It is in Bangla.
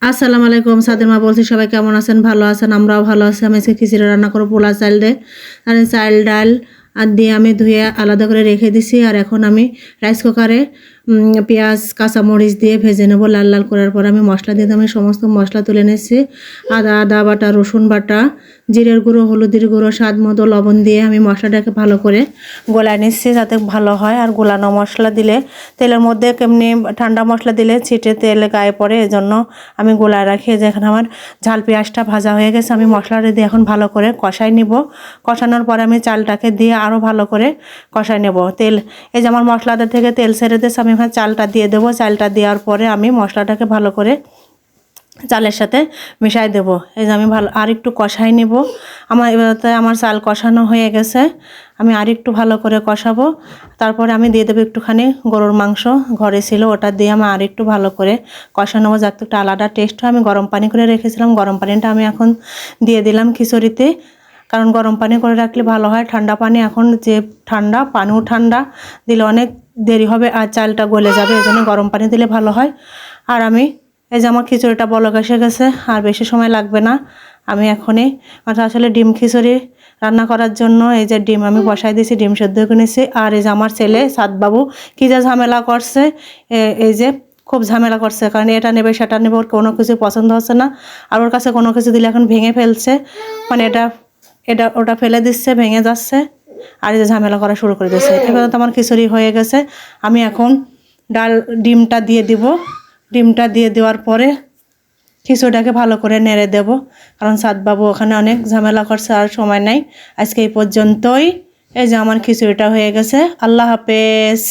আসসালামু আলাইকুম, সাদের মা বলছি। সবাই কেমন আছেন? ভালো আছেন? আমরাও ভালো আছি। আমি আজকে খিচুড়ি রান্না করবো পোলা চাল দিয়ে। আর এই চাল ডাল আর দিয়ে আমি ধুয়ে আলাদা করে রেখে দিছি। আর এখন আমি রাইস কুকারে পেঁয়াজ কাঁচামরিচ দিয়ে ভেজে নেবো লাল লাল করার পর আমি মশলা দিয়ে আমি সমস্ত মশলা তুলে নিচ্ছি। আদা বাটা, রসুন বাটা, জিরের গুঁড়ো, হলুদের গুঁড়ো, স্বাদ মতো লবণ দিয়ে আমি মশলাটাকে ভালো করে গোলায় নিচ্ছি যাতে ভালো হয়। আর গোলানো মশলা দিলে তেলের মধ্যে কেমনি ঠান্ডা মশলা দিলে ছিটে তেল গায়ে পড়ে, এজন্য আমি গোলায় রাখি। যেখানে আমার ঝাল পেঁয়াজটা ভাজা হয়ে গেছে, আমি মশলাটা দিয়ে এখন ভালো করে কষাই নিব। কষানোর পরে আমি চালটাকে দিয়ে আরও ভালো করে কষাই নেব। তেল এই যে আমার মশলাটা থেকে তেল ছেড়ে দিয়েছে, আমি এখানে চালটা দিয়ে দেবো। চালটা দেওয়ার পরে আমি মশলাটাকে ভালো করে চালের সাথে মিশাই দেব। এই যে আমি ভালো আর একটু কষাই নেব। আমার চাল কষানো হয়ে গেছে, আমি আর একটু ভালো করে কষাবো। তারপরে আমি দিয়ে দেবো একটুখানি গরুর মাংস ঘরে ছিল, ওটা দিয়ে আমি আর একটু ভালো করে কষানো যাতে একটু আলাদা টেস্ট হয়। আমি গরম পানি করে রেখেছিলাম, গরম পানিটা আমি এখন দিয়ে দিলাম খিচুড়িতে, কারণ গরম পানি করে রাখলে ভালো হয়। ঠান্ডা পানি এখন যে ঠান্ডা, পানিও ঠান্ডা দিলে অনেক দেরি হবে আর চালটা গলে যাবে, এই জন্য গরম পানি দিলে ভালো হয়। আর আমি এই যে আমার খিচুড়িটা বলক এসে গেছে, আর বেশি সময় লাগবে না। আমি এখনই আসলে ডিম খিচুড়ি রান্না করার জন্য এই যে ডিম আমি বসাই দিয়েছি, ডিম সেদ্ধ করে নিয়েছি। আর এই যে আমার ছেলে সাদবাবু কী যে ঝামেলা করছে, এই যে খুব ঝামেলা করছে, কারণ এটা নেবে সেটা নেবে, ওর কোনো কিছু পছন্দ হচ্ছে না। আর ওর কাছে কোনো কিছু দিলে এখন ভেঙে ফেলছে, মানে এটা এটা ওটা ফেলে দিচ্ছে, ভেঙে যাচ্ছে। আর এই যে ঝামেলা করা শুরু করে দিচ্ছে। এবার তো আমার খিচুড়ি হয়ে গেছে, আমি এখন ডিমটা দিয়ে দিব। ডিমটা দিয়ে দেওয়ার পরে খিচুড়িটাকে ভালো করে নেড়ে দেব, কারণ সাদবাবু ওখানে অনেক ঝামেলা করছে, আর সময় নাই। আজকে এই পর্যন্তই। এই যে আমার খিচুড়িটা হয়ে গেছে। আল্লাহ হাফেজ।